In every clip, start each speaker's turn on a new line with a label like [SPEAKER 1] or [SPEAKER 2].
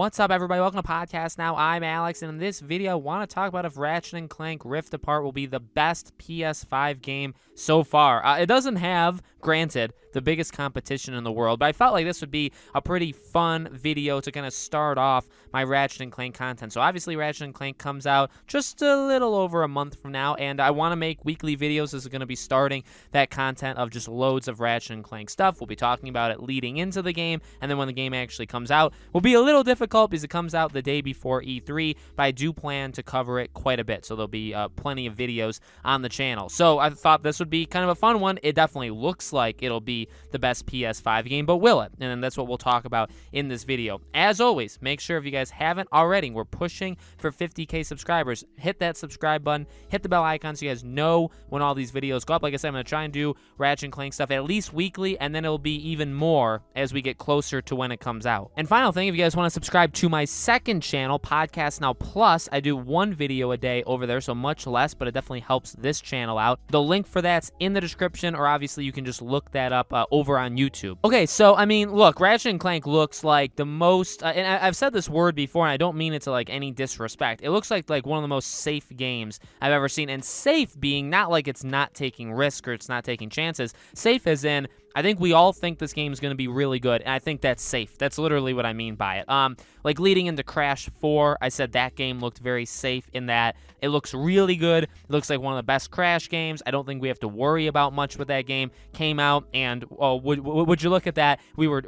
[SPEAKER 1] What's up, everybody? Welcome to Podcast Now. I'm Alex, and in this video, I want to talk about if Ratchet and Clank Rift Apart will be the best PS5 game so far. It doesn't have, granted, the biggest competition in the world, but I felt like this would be a pretty fun video to kind of start off my Ratchet and Clank content. So obviously, Ratchet and Clank comes out just a little over a month from now, and I want to make weekly videos. This is going to be starting that content of just loads of Ratchet and Clank stuff. We'll be talking about it leading into the game, and then when the game actually comes out, will be a little difficult because it comes out the day before E3, but I do plan to cover it quite a bit, so there'll be plenty of videos on the channel. So I thought this would be kind of a fun one. It definitely looks like it'll be the best PS5 game, but will it? And then that's what we'll talk about in this video. As always, make sure if you guys haven't already, we're pushing for 50K subscribers. Hit that subscribe button, hit the bell icon so you guys know when all these videos go up. Like I said, I'm going to try and do Ratchet and Clank stuff at least weekly, and then it'll be even more as we get closer to when it comes out. And final thing, if you guys want to subscribe to my second channel, Podcast Now Plus, I do one video a day over there, so much less, but it definitely helps this channel out. The link for that's in the description, or obviously you can just look that up over on YouTube. Okay, so, I mean, look, Ratchet and Clank looks like the most, and I've said this word before, and I don't mean it to, like, any disrespect. It looks like one of the most safe games I've ever seen, and safe being not like it's not taking risk or it's not taking chances. Safe as in, I think we all think this game is going to be really good, and I think that's safe. That's literally what I mean by it. Like leading into Crash 4, I said that game looked very safe in that it looks really good. It looks like one of the best Crash games. I don't think we have to worry about much with that game. Came out, and would you look at that? We were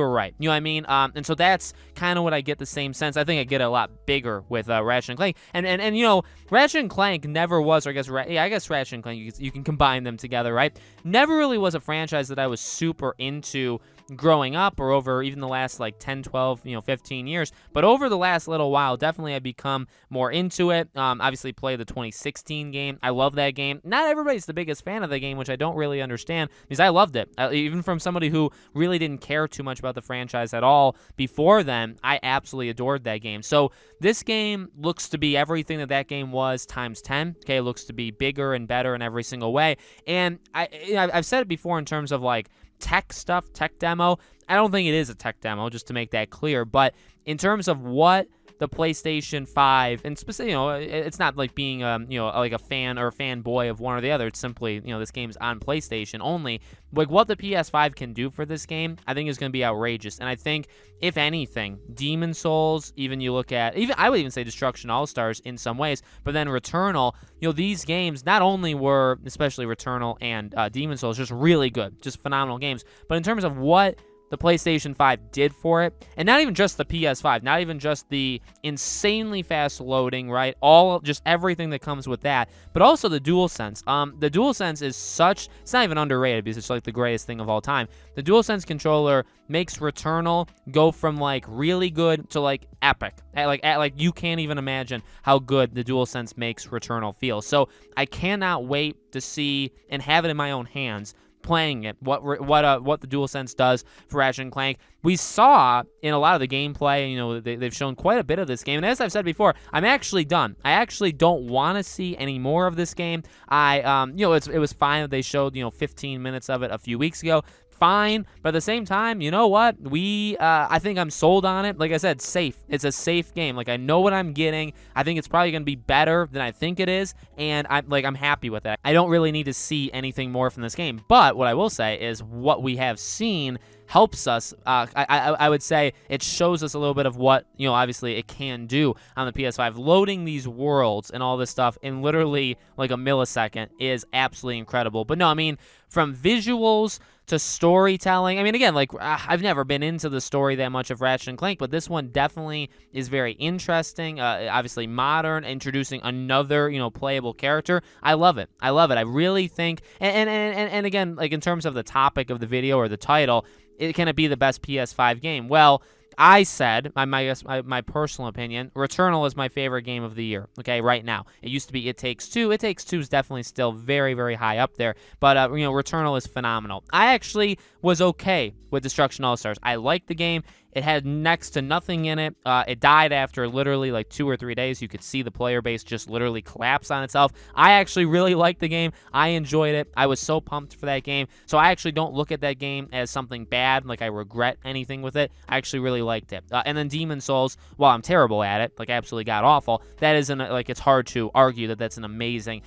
[SPEAKER 1] right. You know what I mean? And so that's kind of what I get the same sense. I think I get a lot bigger with Ratchet and Clank, and you know, Ratchet and Clank never was, or I guess Ratchet and Clank, you can combine them together, right? Never really was a franchise that I was super into growing up or over even the last like 10, 12, 15 years. But over the last little while, definitely I've become more into it. Obviously played the 2016 game. I love that game. Not everybody's the biggest fan of the game, which I don't really understand because I loved it. Even from somebody who really didn't care too much about the franchise at all before then, I absolutely adored that game. So this game looks to be everything that game was times 10. Okay, it looks to be bigger and better in every single way. And I've said it before in terms of like tech stuff, tech demo. I don't think it is a tech demo, just to make that clear. But in terms of what the PlayStation 5, and specifically, it's not like being, like a fan or a fanboy of one or the other. It's simply, this game's on PlayStation only. Like, what the PS5 can do for this game, I think is going to be outrageous. And I think, if anything, Demon Souls, I would even say Destruction All-Stars in some ways, but then Returnal, these games not only were, especially Returnal and Demon Souls, just really good, just phenomenal games, but in terms of what the PlayStation 5 did for it, and not even just the PS5, not even just the insanely fast loading, right? Just everything that comes with that, but also the DualSense. The DualSense is it's not even underrated because it's like the greatest thing of all time. The DualSense controller makes Returnal go from like really good to like epic. Like you can't even imagine how good the DualSense makes Returnal feel. So I cannot wait to see and have it in my own hands playing it, what the DualSense does for Ratchet and Clank. We saw in a lot of the gameplay, they've shown quite a bit of this game, and as I've said before, I'm actually done. I actually don't want to see any more of this game. It was fine that they showed 15 minutes of it a few weeks ago. Fine, but at the same time, you know what? I think I'm sold on it. Like I said, safe. It's a safe game. Like, I know what I'm getting. I think it's probably going to be better than I think it is, and I'm happy with that. I don't really need to see anything more from this game, but what I will say is what we have seen helps us. I would say it shows us a little bit of what, obviously it can do on the PS5. Loading these worlds and all this stuff in literally like a millisecond is absolutely incredible. But no, I mean, from visuals to storytelling, I mean, again, like, I've never been into the story that much of Ratchet and Clank, but this one definitely is very interesting, obviously modern, introducing another, playable character. I love it. I really think, and again, like in terms of the topic of the video or the title, can it be the best PS5 game? Well, I said, my personal opinion, Returnal is my favorite game of the year, okay, right now. It used to be It Takes Two. It Takes Two is definitely still very, very high up there, but, Returnal is phenomenal. I actually was okay with Destruction All-Stars. I liked the game. It had next to nothing in it. It died after literally like 2 or 3 days. You could see the player base just literally collapse on itself. I actually really liked the game. I enjoyed it. I was so pumped for that game. So I actually don't look at that game as something bad, like I regret anything with it. I actually really liked it. And then Demon Souls, while I'm terrible at it, like absolutely god awful, that isn't like it's hard to argue that that's an amazing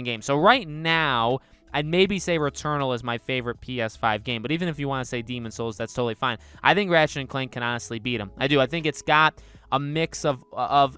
[SPEAKER 1] game. So right now, I'd maybe say Returnal is my favorite PS5 game, but even if you want to say Demon Souls, that's totally fine. I think Ratchet and Clank can honestly beat them. I do. I think it's got a mix of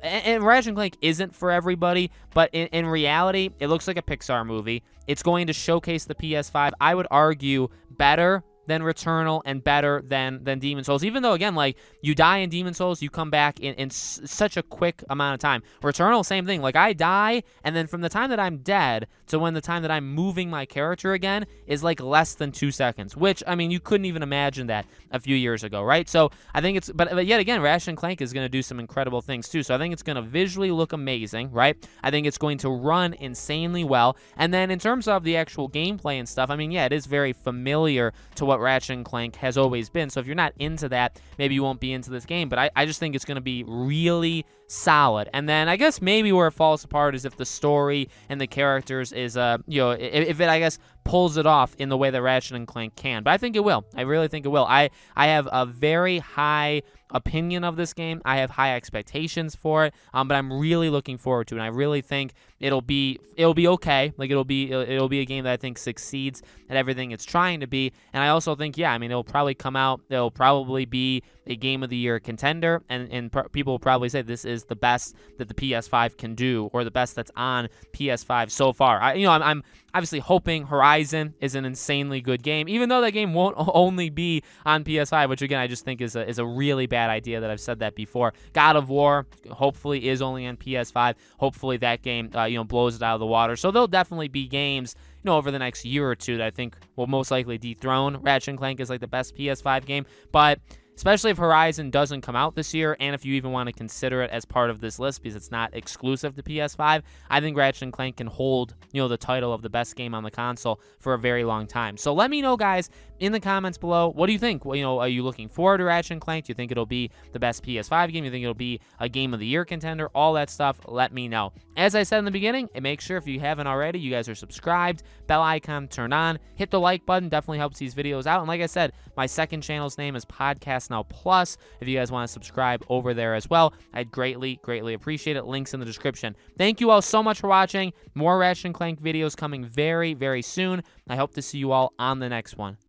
[SPEAKER 1] and Ratchet and Clank isn't for everybody, but in reality, it looks like a Pixar movie. It's going to showcase the PS5. I would argue better than Returnal and better than Demon Souls. Even though, again, like, you die in Demon Souls, you come back in such a quick amount of time. Returnal, same thing. Like, I die, and then from the time that I'm dead to when the time that I'm moving my character again is, like, less than 2 seconds. Which, I mean, you couldn't even imagine that a few years ago, right? So, I think it's... But yet again, Ratchet and Clank is going to do some incredible things, too. So, I think it's going to visually look amazing, right? I think it's going to run insanely well. And then, in terms of the actual gameplay and stuff, I mean, yeah, it is very familiar to what Ratchet and Clank has always been. So if you're not into that, maybe you won't be into this game. But I just think it's going to be really solid. And then I guess maybe where it falls apart is if the story and the characters is, if it, I guess, pulls it off in the way that Ratchet and Clank can. But I think it will. I really think it will. I have a very high opinion of this game. I have high expectations for it, but I'm really looking forward to it. And I really think it'll be okay. Like it'll be a game that I think succeeds at everything it's trying to be. And I also think, yeah, I mean, it'll probably come out. It'll probably be a Game of the Year contender, and people will probably say this is the best that the PS5 can do, or the best that's on PS5 so far. I'm obviously hoping Horizon is an insanely good game, even though that game won't only be on PS5, which again I just think is a really bad idea that I've said that before. God of War hopefully is only on PS5. Hopefully that game blows it out of the water. So there'll definitely be games over the next year or two that I think will most likely dethrone Ratchet and Clank as like the best PS5 game, but especially if Horizon doesn't come out this year, and if you even want to consider it as part of this list because it's not exclusive to PS5, I think Ratchet and Clank can hold, the title of the best game on the console for a very long time. So let me know, guys, in the comments below, what do you think? Well, are you looking forward to Ratchet and Clank? Do you think it'll be the best PS5 game? Do you think it'll be a Game of the Year contender? All that stuff, let me know. As I said in the beginning, and make sure if you haven't already, you guys are subscribed, bell icon turned on, hit the like button, definitely helps these videos out. And like I said, my second channel's name is Podcast Now Plus. If you guys want to subscribe over there as well, I'd greatly appreciate it. Links in the description. Thank you all so much for watching. More Ratchet and Clank videos coming very, very soon. I hope to see you all on the next one.